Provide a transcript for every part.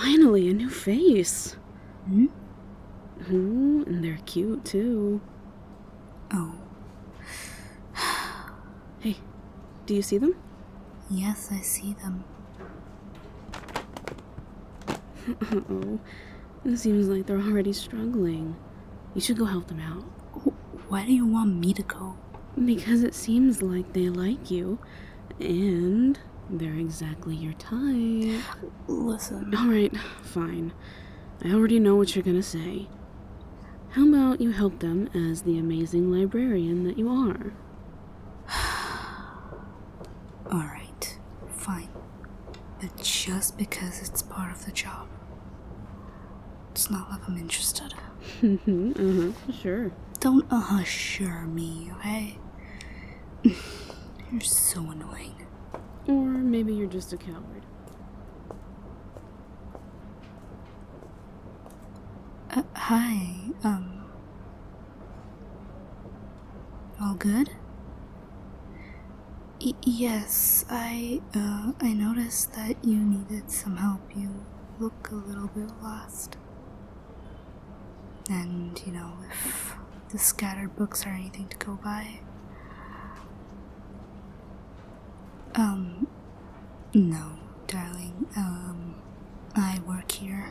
Finally, a new face. Hmm? Ooh, and they're cute too. Oh. Hey, do you see them? Yes, I see them. Uh-oh. It seems like they're already struggling. You should go help them out. Why do you want me to go? Because it seems like they like you, and they're exactly your type. Listen. Alright, fine. I already know what you're gonna say. How about you help them as the amazing librarian that you are? Alright, fine. But just because it's part of the job. It's not like I'm interested. Sure. Don't sure me, okay? You're so annoying. Or maybe you're just a coward. Hi, all good? Yes, I noticed that you needed some help. You look a little bit lost. And, if the scattered books are anything to go by. No, darling, I work here.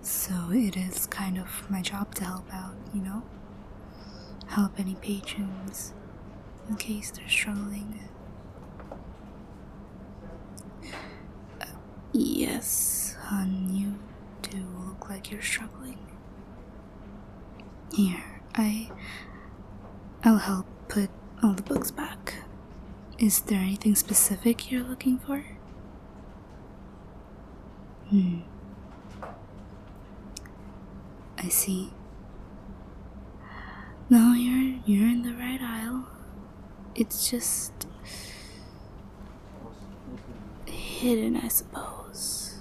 So it is kind of my job to help out, Help any patrons in case they're struggling. Yes, hon, you do look like you're struggling. Here, I'll help put all the books back. Is there anything specific you're looking for? I see. No, you're in the right aisle. It's just hidden, I suppose.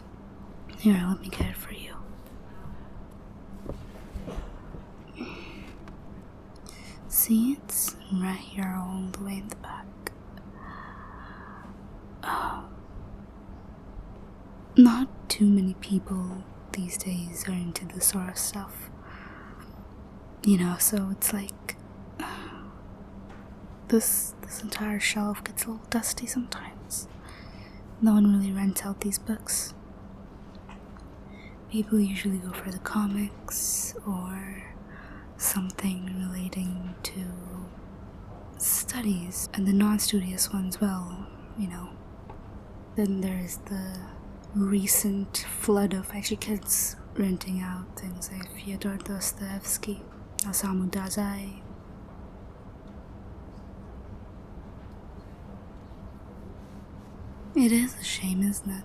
Here, let me get it for you. See, it's right here all the way in the back. Not too many people these days are into this sort of stuff. So it's like this entire shelf gets a little dusty sometimes. No one really rents out these books. People usually go for the comics or something relating to studies, and the non-studious ones, well, Then there's the recent flood of actually kids renting out things like Fyodor Dostoevsky, Osamu Dazai. It is a shame, isn't it?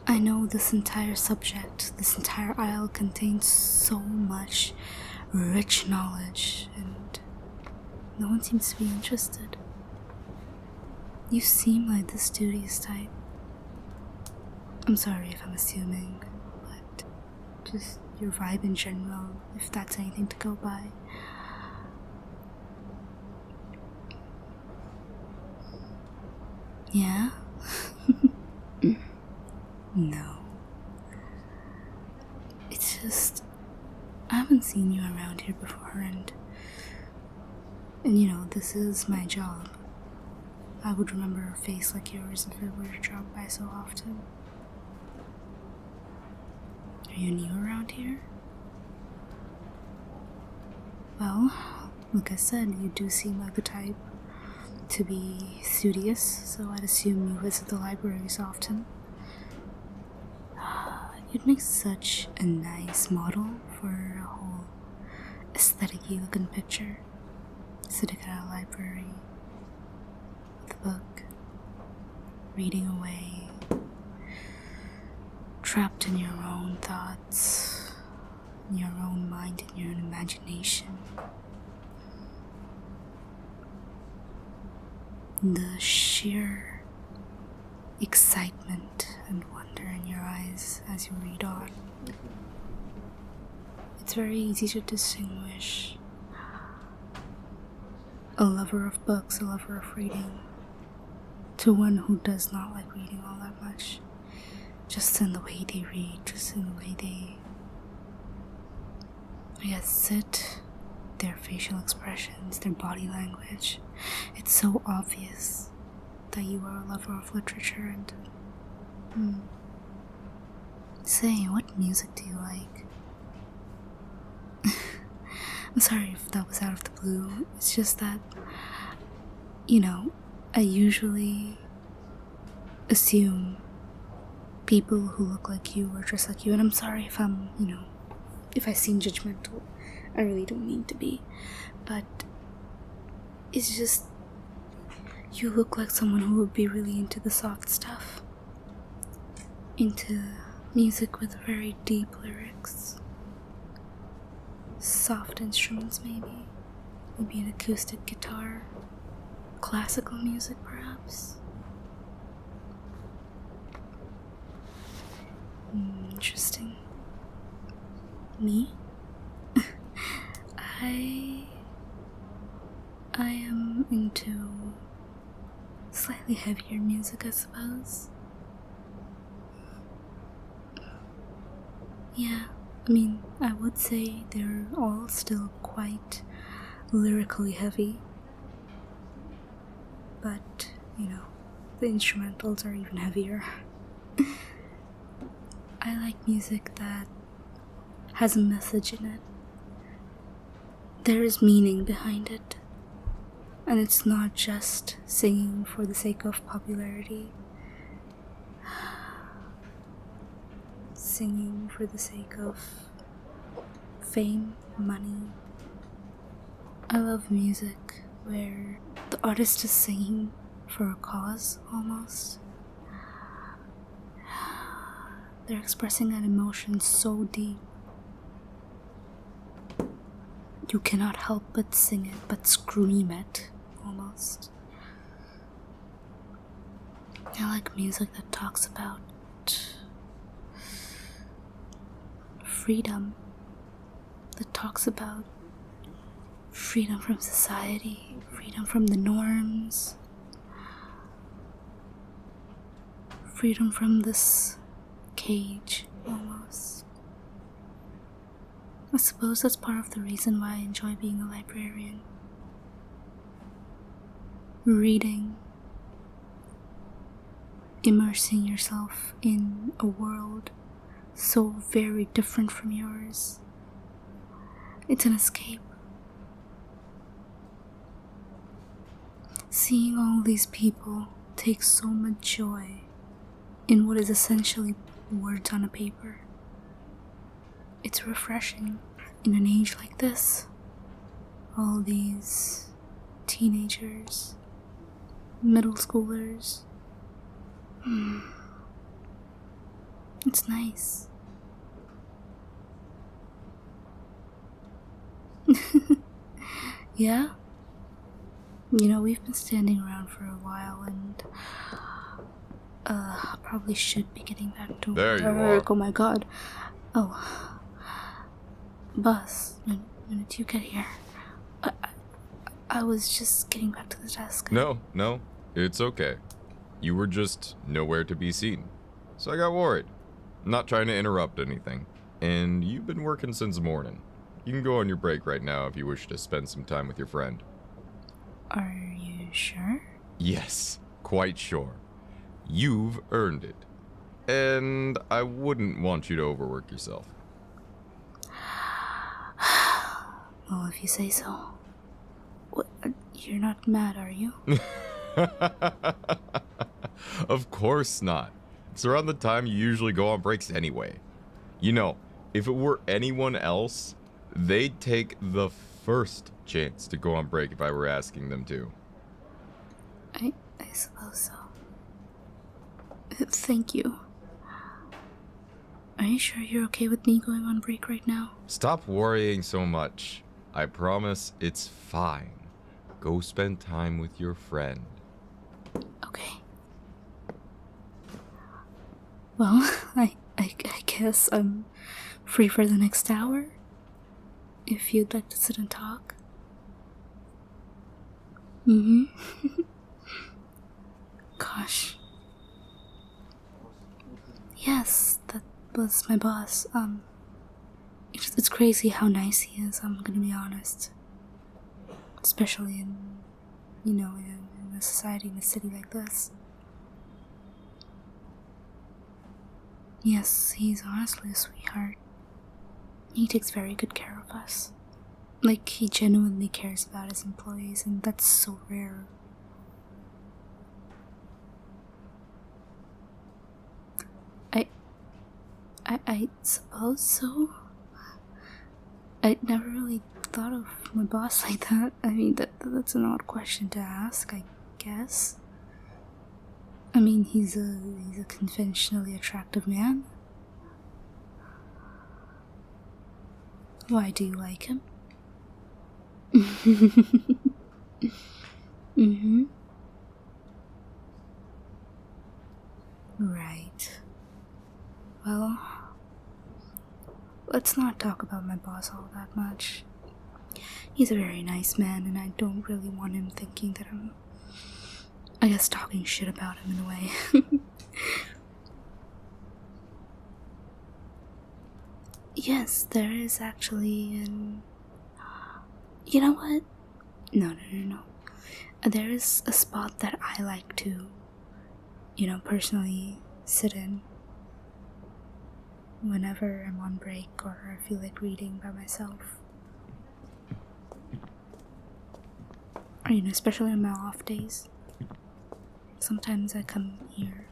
I know this entire subject, this entire aisle contains so much rich knowledge, and no one seems to be interested. You seem like the studious type. I'm sorry if I'm assuming, but just your vibe in general, if that's anything to go by. Yeah? No. It's just, I haven't seen you around here before, and this is my job. I would remember a face like yours if it were dropped by so often. Are you new around here? Well, like I said, you do seem like the type to be studious, so I'd assume you visit the libraries often. You'd make such a nice model for a whole aesthetic-y looking picture. Sitting at a library with a book, reading away, trapped in your own thoughts, in your own mind, in your own imagination. The sheer excitement and wonder in your eyes as you read on. It's very easy to distinguish a lover of books, a lover of reading, to one who does not like reading all that much. Just in the way they read, just in the way they, I guess, sit, their facial expressions, their body language. It's so obvious that you are a lover of literature. And say, what music do you like? I'm sorry if that was out of the blue. It's just that, I usually assume people who look like you or dress like you, and I'm sorry if I'm, if I seem judgmental. I really don't mean to be, but it's just, you look like someone who would be really into the soft stuff, into music with very deep lyrics, soft instruments maybe an acoustic guitar, classical music perhaps. Interesting. Me? I am into slightly heavier music, I suppose. Yeah, I would say they're all still quite lyrically heavy. But, the instrumentals are even heavier. I like music that has a message in it. There is meaning behind it. And it's not just singing for the sake of popularity. Singing for the sake of fame, money. I love music where the artist is singing for a cause, almost. They're expressing an emotion so deep. You cannot help but sing it, but scream it, almost. I like music that talks about freedom, that talks about freedom from society, freedom from the norms, freedom from this cage, almost. I suppose that's part of the reason why I enjoy being a librarian. Reading, immersing yourself in a world so very different from yours. It's an escape. Seeing all these people take so much joy in what is essentially words on a paper. It's refreshing in an age like this. All these teenagers, middle schoolers. It's nice. Yeah? We've been standing around for a while and probably should be getting back to there work. you are. Oh my god. Oh. Boss, when did you get here? I was just getting back to the desk. No, it's okay. You were just nowhere to be seen. So I got worried. I'm not trying to interrupt anything. And you've been working since morning. You can go on your break right now if you wish to spend some time with your friend. Are you sure? Yes, quite sure. You've earned it. And I wouldn't want you to overwork yourself. Well, if you say so. What, you're not mad, are you? Of course not. It's around the time you usually go on breaks anyway. If it were anyone else, they'd take the first chance to go on break if I were asking them to. I suppose so. Thank you. Are you sure you're okay with me going on break right now? Stop worrying so much. I promise it's fine. Go spend time with your friend. Okay. Well, I guess I'm free for the next hour. If you'd like to sit and talk. Gosh. Yes, But my boss, it's crazy how nice he is, I'm gonna be honest. Especially in, in a society, in a city like this. Yes, he's honestly a sweetheart. He takes very good care of us. Like, he genuinely cares about his employees, and that's so rare. I suppose so. I never really thought of my boss like that. I mean, that's an odd question to ask, I guess. I mean, he's a conventionally attractive man. Why do you like him? Mm-hmm. Right. Well, let's not talk about my boss all that much. He's a very nice man, and I don't really want him thinking that I'm, I guess, talking shit about him in a way. Yes, there is actually an... You know what? No. There is a spot that I like to, personally sit in whenever I'm on break or I feel like reading by myself. Or, especially on my off days. Sometimes I come here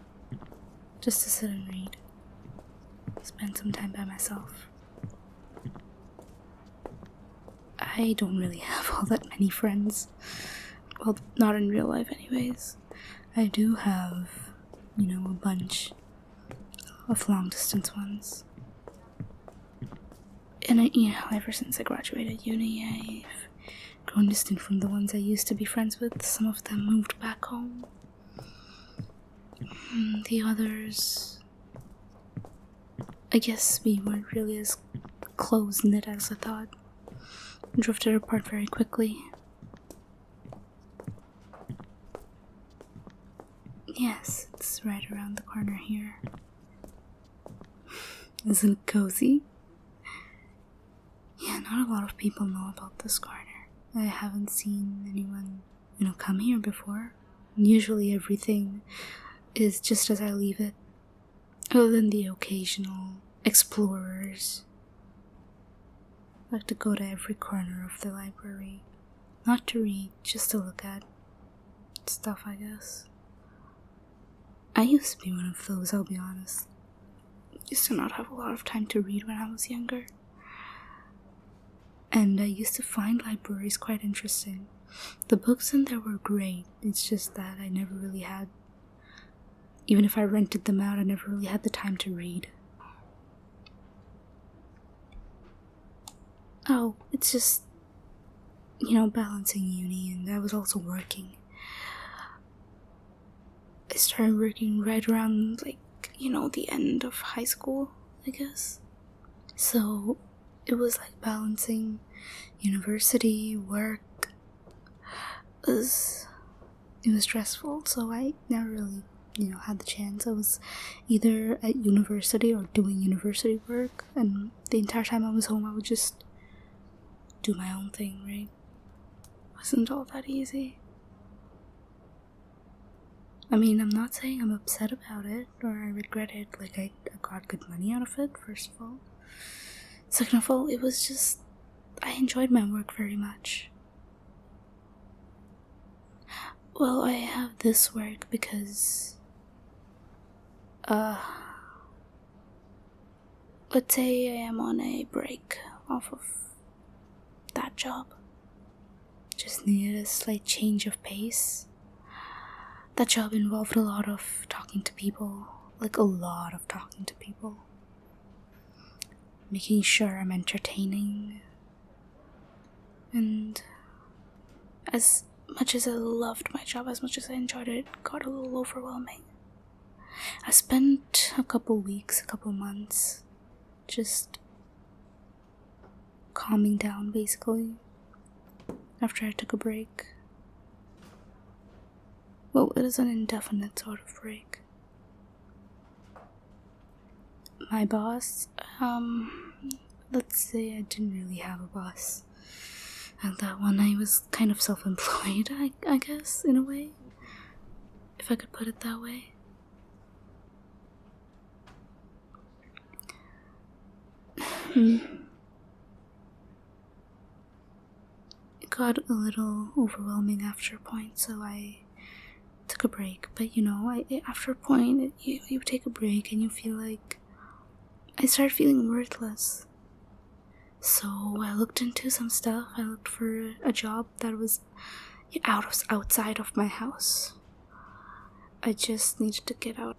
just to sit and read. Spend some time by myself. I don't really have all that many friends. Well, not in real life anyways. I do have, a bunch of long distance ones. And ever since I graduated uni, I've grown distant from the ones I used to be friends with. Some of them moved back home. The others, I guess we weren't really as close-knit as I thought. Drifted apart very quickly. Yes, it's right around the corner here. Isn't it cozy? Yeah, not a lot of people know about this corner. I haven't seen anyone, come here before. Usually everything is just as I leave it, other than the occasional explorers. I like to go to every corner of the library. Not to read, just to look at stuff, I guess. I used to be one of those, I'll be honest. Used to not have a lot of time to read when I was younger. And I used to find libraries quite interesting. The books in there were great, it's just that I never really had... Even if I rented them out, I never really had the time to read. Oh, it's just, balancing uni, and I was also working. I started working right around, the end of high school, I guess. So, it was like balancing university, work. It was stressful, so I never really, had the chance. I was either at university or doing university work, and the entire time I was home, I would just do my own thing, right? Wasn't all that easy. I mean, I'm not saying I'm upset about it or I regret it. Like, I got good money out of it, first of all. Second of all, it was just, I enjoyed my work very much. Well, I have this work because, let's say I am on a break off of that job. Just needed a slight change of pace. That job involved a lot of talking to people, making sure I'm entertaining, and as much as I loved my job, as much as I enjoyed it, it got a little overwhelming. I spent a couple months just calming down, basically, after I took a break. Well, it is an indefinite sort of break. My boss? Let's say I didn't really have a boss. And that one, I was kind of self-employed, I guess, in a way. If I could put it that way. It got a little overwhelming after a point, so I took a break. But you know, after a point, you take a break and you feel like... I started feeling worthless. So I looked into some stuff. I looked for a job that was outside of my house. I just needed to get out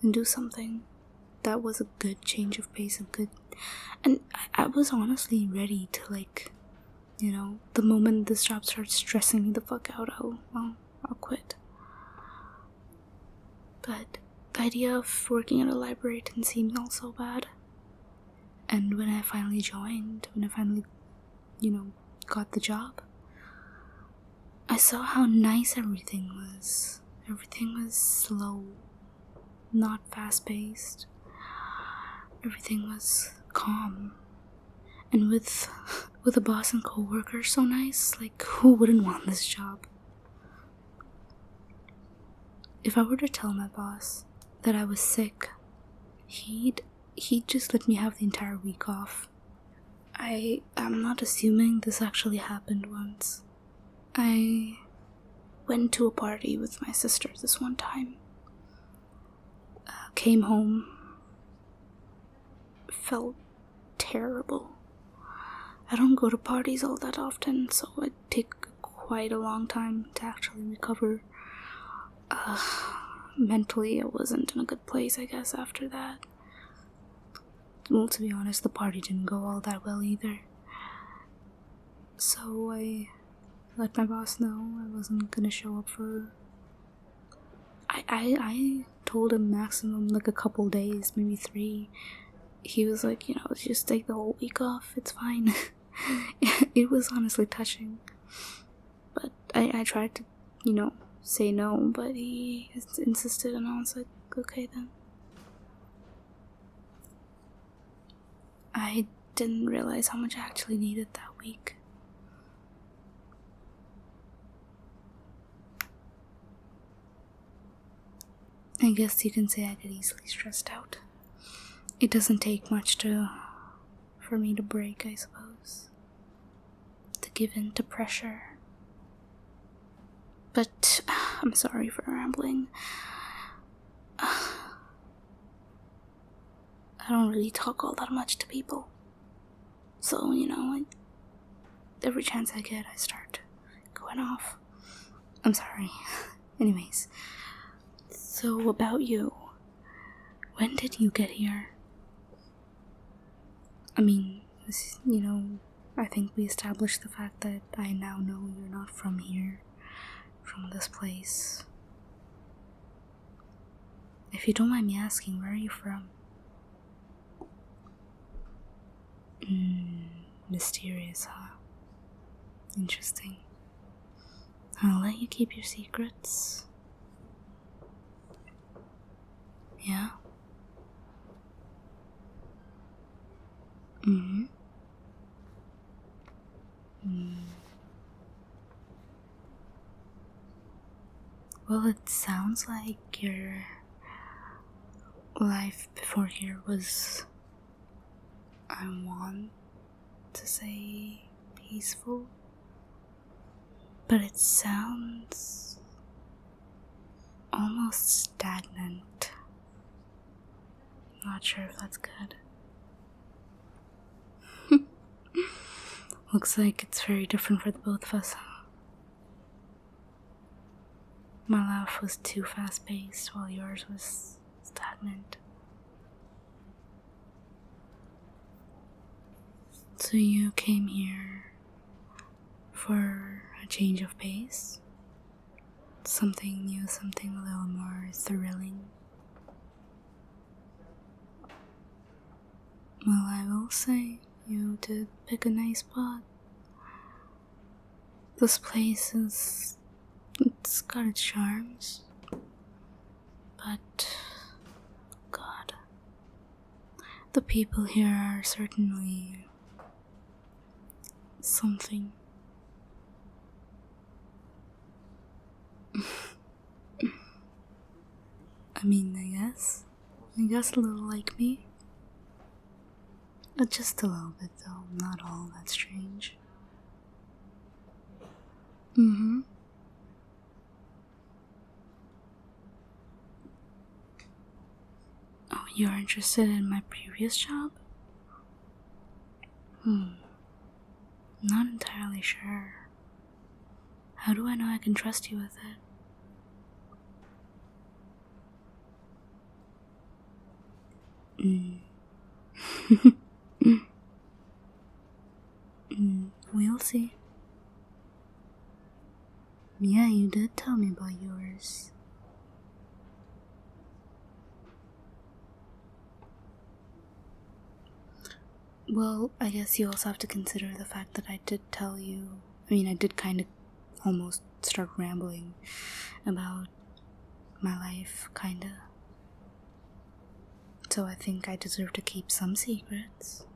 and do something that was a good change of pace, and I was honestly ready to, like, you know, the moment this job starts stressing me the fuck out, I'll quit. But the idea of working at a library didn't seem all so bad. And when I finally joined, you know, got the job, I saw how nice everything was. Everything was slow, not fast-paced. Everything was calm. And with a boss and co-workers so nice, like, who wouldn't want this job? If I were to tell my boss that I was sick, he'd just let me have the entire week off. I'm not assuming this actually happened once. I went to a party with my sister this one time. Came home. Felt terrible. I don't go to parties all that often, so it take quite a long time to actually recover. Mentally, I wasn't in a good place, I guess, after that. Well, to be honest, the party didn't go all that well either. So I let my boss know I wasn't gonna show up for... I told him maximum like a couple days, maybe 3. He was like, you know, just take the whole week off, it's fine. It was honestly touching. But I tried to, you know, say no, but he insisted, and I was like, okay then. I didn't realize how much I actually needed that week. I guess you can say I get easily stressed out. It doesn't take much for me to break, I suppose. To give in to pressure. But I'm sorry for rambling. I don't really talk all that much to people. So, you know, every chance I get, I start going off. I'm sorry. Anyways. So, about you. When did you get here? I mean, you know, I think we established the fact that I now know you're not from here. From this place. If you don't mind me asking, where are you from? Mysterious, huh? Interesting. I'll let you keep your secrets. Yeah? Well, it sounds like your life before here was, I want to say, peaceful, but it sounds almost stagnant. Not sure if that's good. Looks like it's very different for the both of us. My life was too fast-paced, while yours was stagnant. So you came here for a change of pace? Something new, something a little more thrilling? Well, I will say, you did pick a nice spot. This place it's got its charms, but God, The people here are certainly something. I mean, I guess a little like me. Just a little bit though, not all that strange. Mm-hmm. Oh, you're interested in my previous job? Not entirely sure. How do I know I can trust you with it? We'll see. Yeah, you did tell me about yours. Well, I guess you also have to consider the fact that I did tell you. I mean, I did kind of almost start rambling about my life, kinda. So I think I deserve to keep some secrets.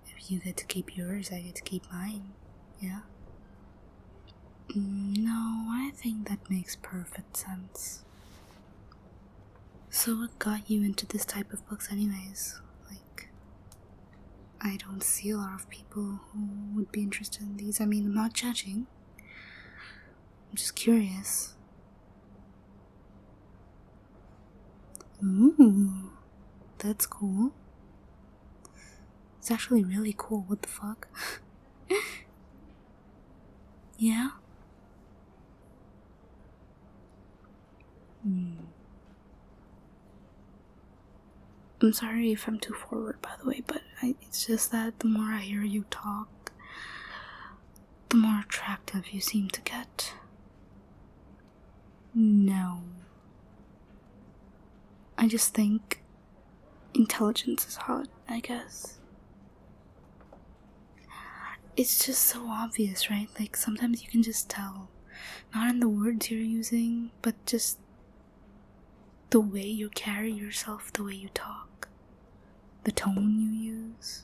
If you get to keep yours, I get to keep mine. Yeah? No, I think that makes perfect sense. So what got you into this type of books anyways? Like, I don't see a lot of people who would be interested in these. I mean, I'm not judging. I'm just curious. Ooh, that's cool. It's actually really cool. What the fuck? Yeah? I'm sorry if I'm too forward, by the way, but it's just that the more I hear you talk, the more attractive you seem to get. No. I just think intelligence is hot, I guess. It's just so obvious, right? Like, sometimes you can just tell. Not in the words you're using, but just the way you carry yourself, the way you talk, the tone you use.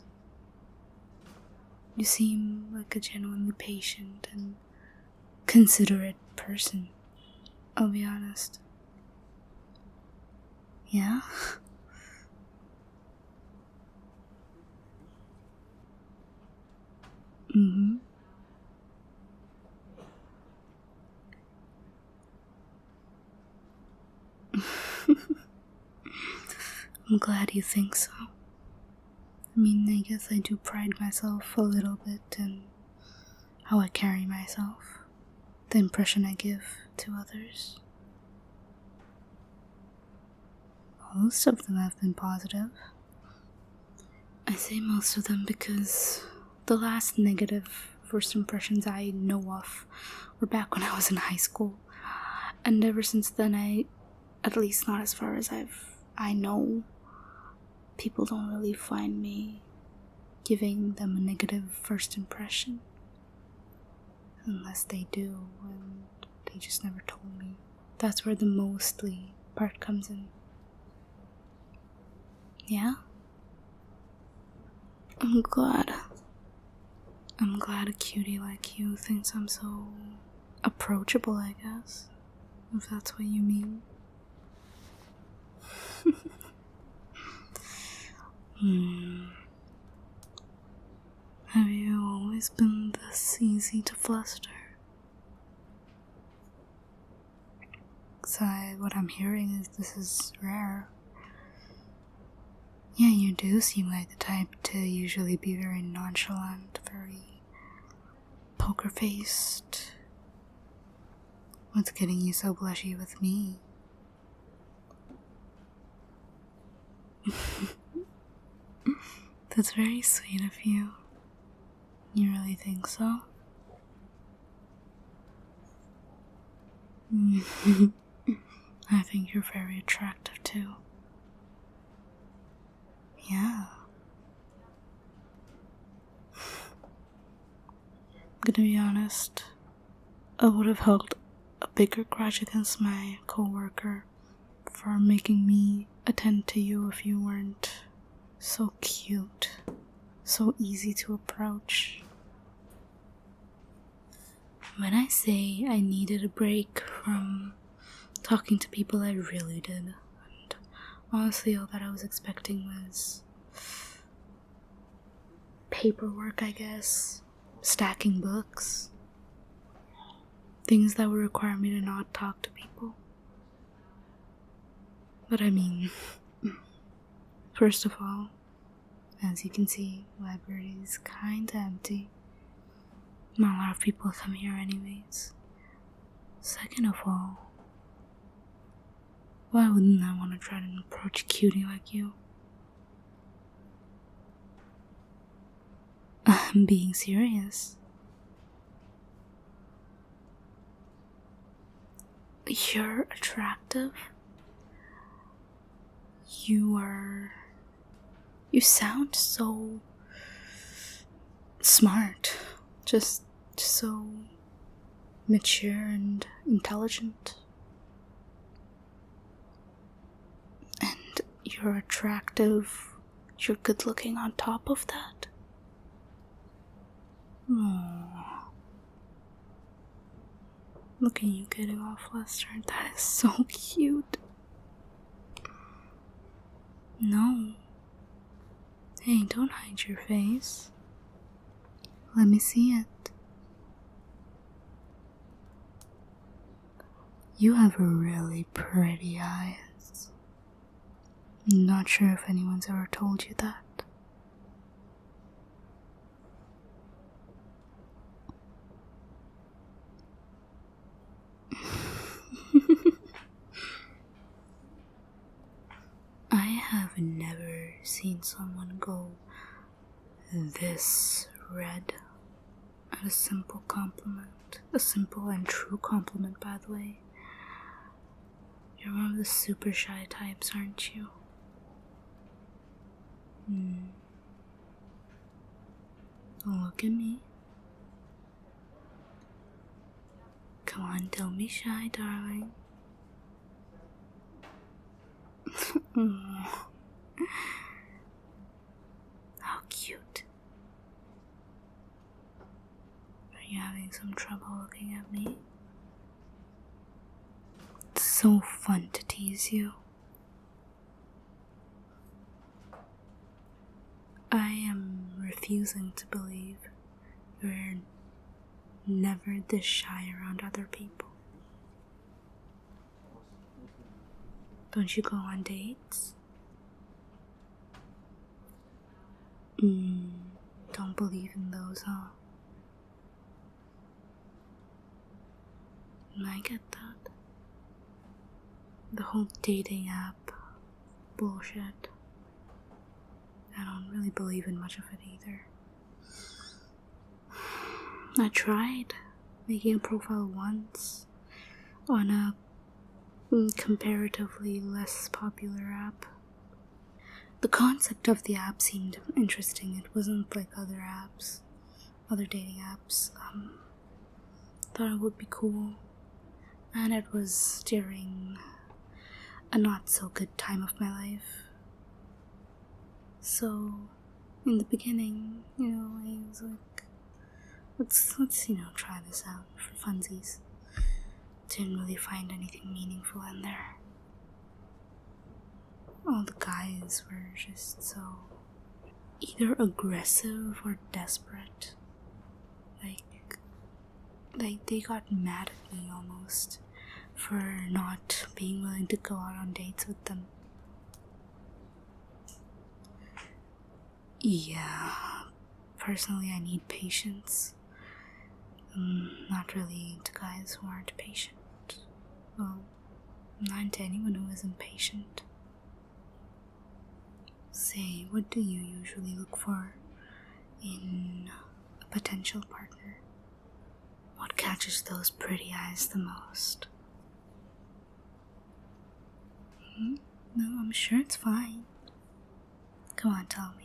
You seem like a genuinely patient and considerate person, I'll be honest. Yeah? I'm glad you think so. I mean, I guess I do pride myself a little bit in how I carry myself, the impression I give to others. Most of them have been positive. I say most of them because the last negative first impressions I know of were back when I was in high school. And ever since then, at least not as far as I know, people don't really find me giving them a negative first impression. Unless they do, and they just never told me. That's where the mostly part comes in. Yeah? I'm glad a cutie like you thinks I'm so approachable, I guess. If that's what you mean. Have you always been this easy to fluster? So what I'm hearing is this is rare. Yeah, you do seem like the type to usually be very nonchalant, very poker-faced. What's getting you so blushy with me? That's very sweet of you. You really think so? I think you're very attractive too. Yeah. I'm gonna be honest, I would have held a bigger grudge against my coworker for making me attend to you if you weren't So cute. So easy to approach. When I say I needed a break from talking to people, I really did. And honestly, all that I was expecting was paperwork, I guess. Stacking books. Things that would require me to not talk to people. But I mean, first of all, as you can see, library is kinda empty. Not a lot of people come here anyways. Second of all, why wouldn't I want to try to approach a cutie like you? I'm being serious. You're attractive. You sound so smart. Just so mature and intelligent. And you're attractive. You're good looking on top of that. Aww. Look at you getting all flustered. That is so cute. No. Hey, don't hide your face. Let me see it. You have really pretty eyes. Not sure if anyone's ever told you that. I have never seen someone go this red at a simple compliment. A simple and true compliment, by the way. You're one of the super shy types, aren't you? Look at me. Come on, don't be shy, darling. How cute. Are you having some trouble looking at me? It's so fun to tease you. I am refusing to believe you're never this shy around other people. Don't you go on dates? Don't believe in those, huh? I get that. The whole dating app bullshit. I don't really believe in much of it either. I tried making a profile once on a comparatively less popular app. The concept of the app seemed interesting. It wasn't like other apps, other dating apps. Thought it would be cool. And it was during a not so good time of my life. So, in the beginning, I was like, let's try this out for funsies. Didn't really find anything meaningful in there. All the guys were just so either aggressive or desperate. Like they got mad at me almost for not being willing to go out on dates with them. Yeah, personally I need patience. I'm not really into guys who aren't patient. Well, I'm not into anyone who isn't patient. Say, what do you usually look for in a potential partner? What catches those pretty eyes the most? No, I'm sure it's fine. Come on, tell me.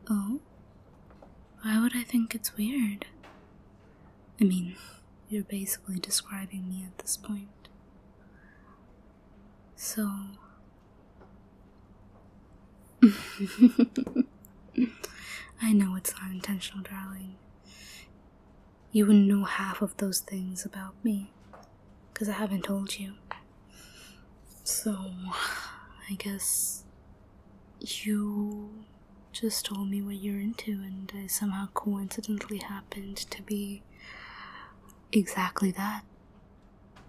Oh? Why would I think it's weird. I mean, you're basically describing me at this point. So... I know it's not intentional, darling. You wouldn't know half of those things about me, because I haven't told you. So, I guess you just told me what you're into, and I somehow coincidentally happened to be exactly that.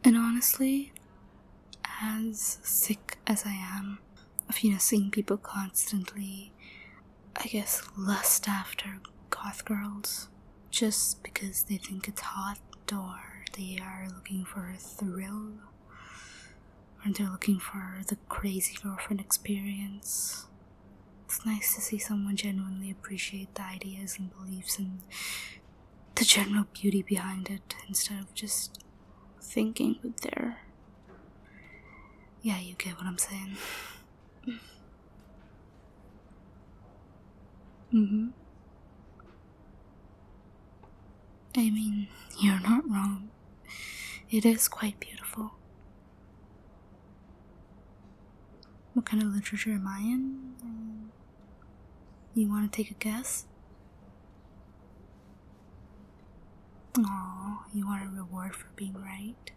And honestly, as sick as I am of, seeing people constantly, I guess, lust after goth girls just because they think it's hot, or they are looking for a thrill, or they're looking for the crazy girlfriend experience. It's nice to see someone genuinely appreciate the ideas and beliefs and the general beauty behind it, instead of just thinking with their... Yeah, you get what I'm saying. I mean, you're not wrong. It is quite beautiful. What kind of literature am I in? You want to take a guess? Aw, you want a reward for being right?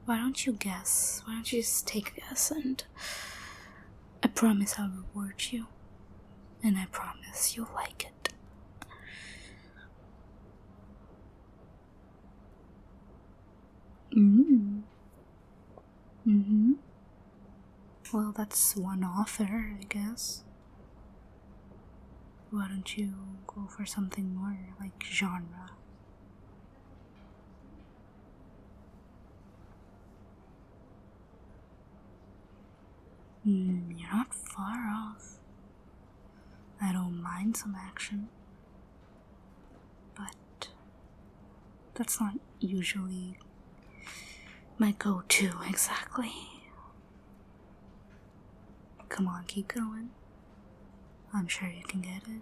Why don't you guess? Why don't you just take a guess, and I promise I'll reward you. And I promise you'll like it. Well, that's one author, I guess. Why don't you go for something more like genre? You're not far off. I don't mind some action, but that's not usually my go-to exactly. Come on, keep going. I'm sure you can get it.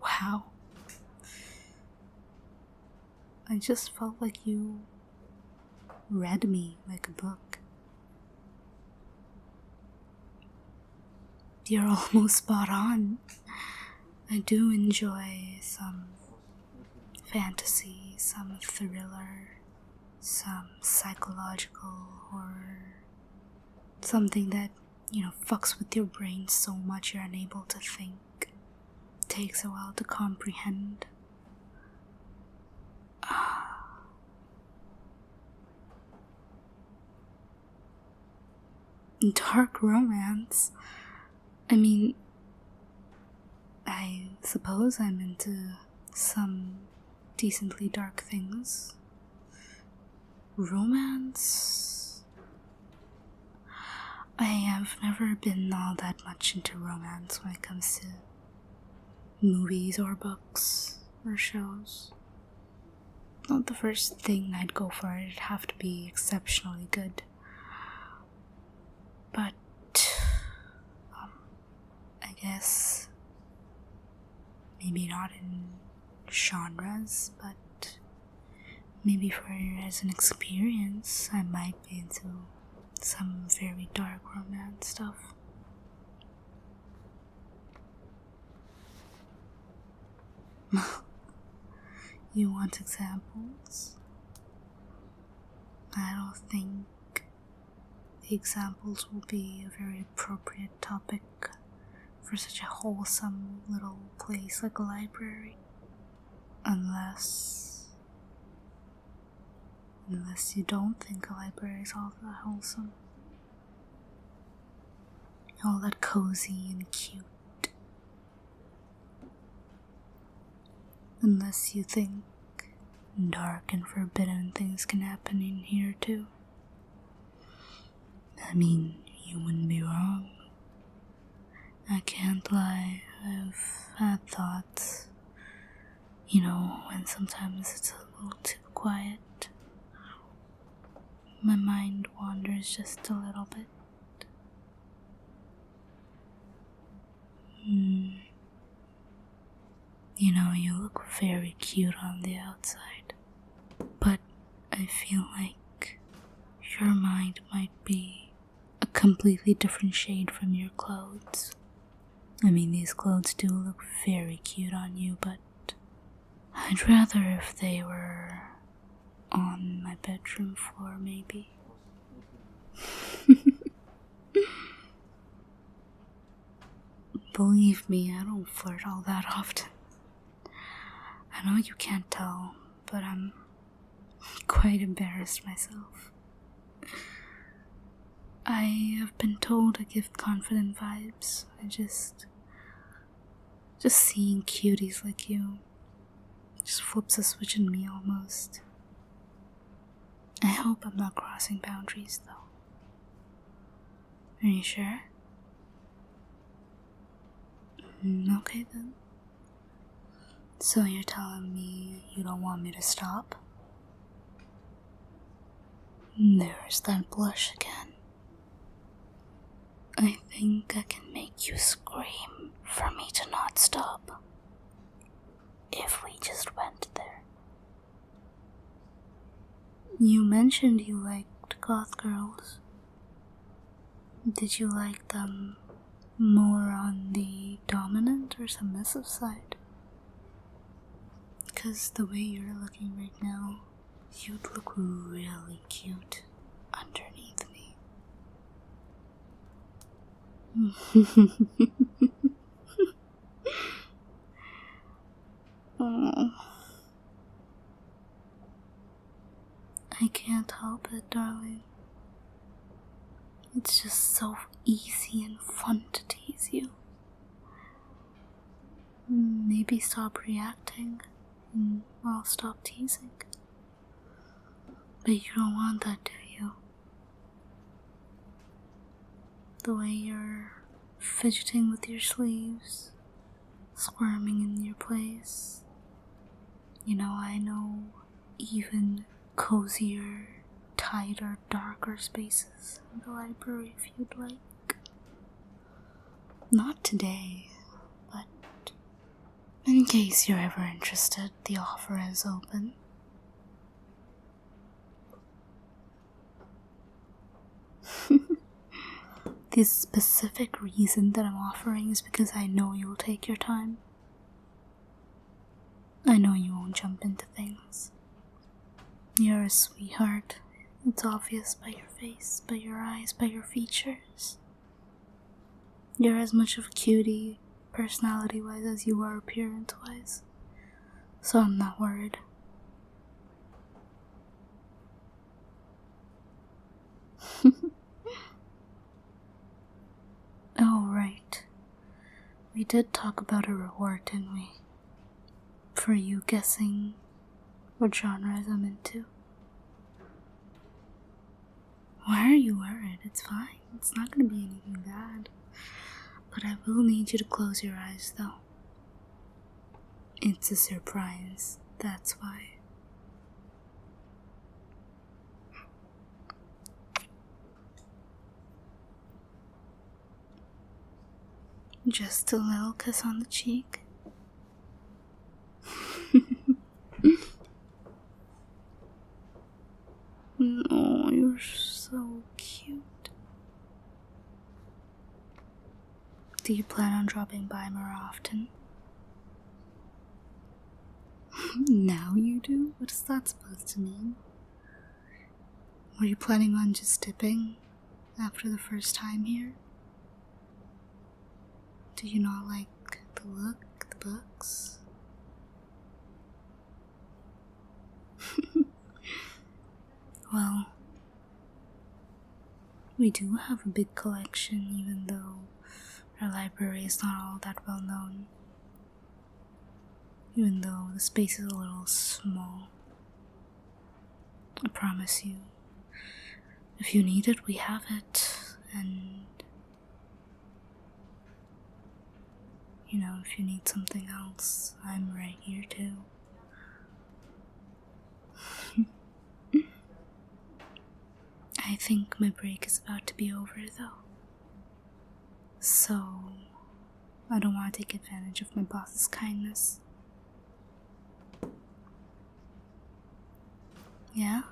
Wow. I just felt like you read me like a book. You're almost spot on. I do enjoy some fantasy, some thriller, some psychological horror. Something that, fucks with your brain so much you're unable to think. Takes a while to comprehend. Dark romance. I mean, I suppose I'm into some decently dark things. Romance? I have never been all that much into romance when it comes to movies or books or shows. Not the first thing I'd go for. It'd have to be exceptionally good. But I guess maybe not in genres, but maybe as an experience, I might be into some very dark romance stuff. You want examples? I don't think the examples will be a very appropriate topic for such a wholesome little place like a library. Unless you don't think a library is all that wholesome. All that cozy and cute. Unless you think dark and forbidden things can happen in here too. I mean, you wouldn't be wrong. I can't lie, I've had thoughts. When sometimes it's a little too quiet, my mind wanders just a little bit. You look very cute on the outside, but I feel like your mind might be a completely different shade from your clothes. I mean, these clothes do look very cute on you, but I'd rather if they were on my bedroom floor, maybe. Believe me, I don't flirt all that often. I know you can't tell, but I'm quite embarrassed myself. I have been told to give confident vibes. Just seeing cuties like you just flips a switch in me almost. I hope I'm not crossing boundaries, though. Are you sure? Okay then. So you're telling me you don't want me to stop? There's that blush again. I think I can make you scream for me to not stop. If we just went there. You mentioned you liked goth girls. Did you like them more on the dominant or submissive side? Because the way you're looking right now, you'd look really cute underneath me. Oh. I can't help it, darling. It's just so easy and fun to tease you. Maybe stop reacting, and I'll stop teasing. But you don't want that, do you? The way you're fidgeting with your sleeves, squirming in your place. I know even cozier, tighter, darker spaces in the library if you'd like. Not today, but in case you're ever interested, the offer is open. The specific reason that I'm offering is because I know you'll take your time. I know you won't jump into things. You're a sweetheart. It's obvious by your face, by your eyes, by your features. You're as much of a cutie, personality-wise, as you are appearance-wise. So I'm not worried. Oh, right. We did talk about a reward, didn't we? For you guessing what genres I'm into. Why are you worried? It's fine. It's not gonna be anything bad. But I will need you to close your eyes, though. It's a surprise. That's why. Just a little kiss on the cheek. Oh, you're so cute. Do you plan on dropping by more often? Now you do? What is that supposed to mean? Were you planning on just dipping after the first time here? Do you not like the look, the books? Well, we do have a big collection, even though our library is not all that well known. Even though the space is a little small. I promise you, if you need it, we have it, and You know, if you need something else, I'm right here too. I think my break is about to be over though. So, I don't want to take advantage of my boss's kindness. Yeah?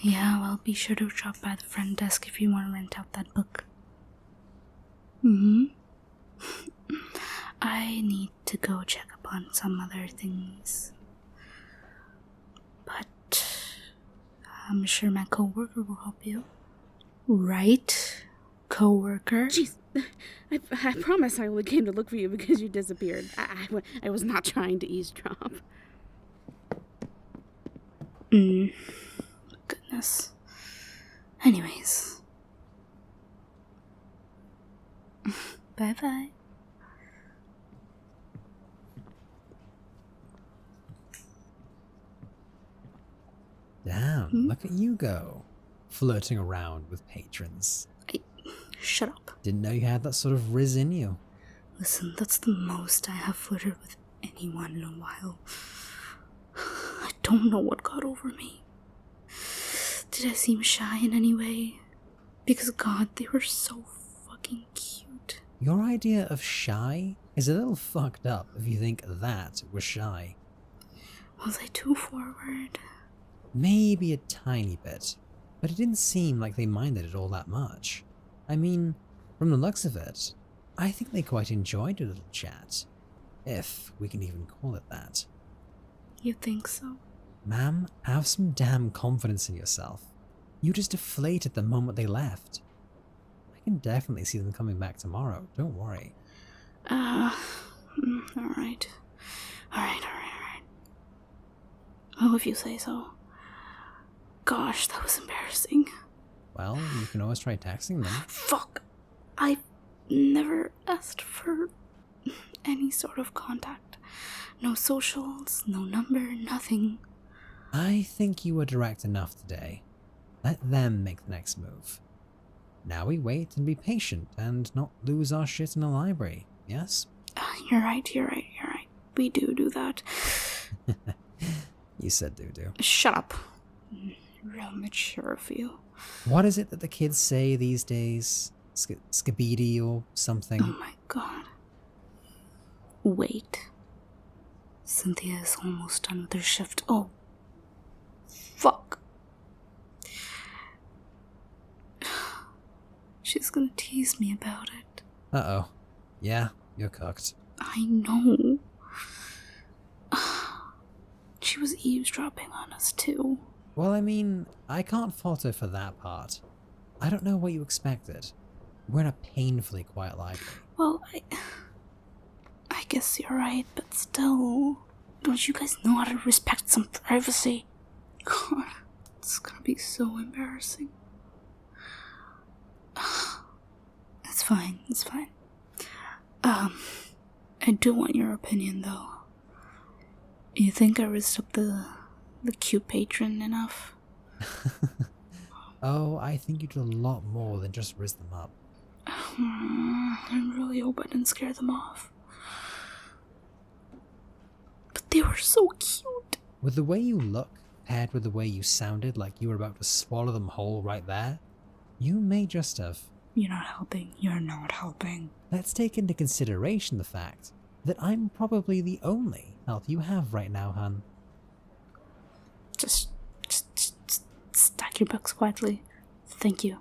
Yeah, well, be sure to drop by the front desk if you want to rent out that book. I need to go check up on some other things. But I'm sure my coworker will help you. Right? Coworker? Jeez, I promise I only came to look for you because you disappeared. I was not trying to eavesdrop. Goodness. Anyways. Bye-bye. Damn, look at you go. Flirting around with patrons. Shut up. Didn't know you had that sort of riz in you. Listen, that's the most I have flirted with anyone in a while. I don't know what got over me. Did I seem shy in any way? Because God, they were so fucking cute. Your idea of shy is a little fucked up if you think that was shy. Was I too forward? Maybe a tiny bit, but it didn't seem like they minded it all that much. I mean, from the looks of it, I think they quite enjoyed a little chat. If we can even call it that. You think so? Ma'am, have some damn confidence in yourself. You just deflated the moment they left. I can definitely see them coming back tomorrow, don't worry. Alright. Well, if you say so. Gosh, that was embarrassing. Well, you can always try texting them. Fuck! I've never asked for any sort of contact. No socials, no number, nothing. I think you were direct enough today. Let them make the next move. Now we wait and be patient and not lose our shit in the library, yes? You're right. We do that. You said do. Shut up. Real mature of you. What is it that the kids say these days? Skibidi or something? Oh my god. Wait. Cynthia is almost done with her shift. Oh. Fuck. She's gonna tease me about it. Uh-oh. Yeah, you're cooked. I know. She was eavesdropping on us too. Well, I mean, I can't fault her for that part. I don't know what you expected. We're in a painfully quiet library. Well, I guess you're right, but still, don't you guys know how to respect some privacy? God, it's gonna be so embarrassing. It's fine. I do want your opinion though. You think I rizzed up the cute patron enough? Oh, I think you did a lot more than just rizz them up. I really hope I didn't scare them off. But they were so cute. With the way you look, paired with the way you sounded like you were about to swallow them whole right there, you may just have. You're not helping. Let's take into consideration the fact that I'm probably the only help you have right now, hun. Just stack your books quietly. Thank you.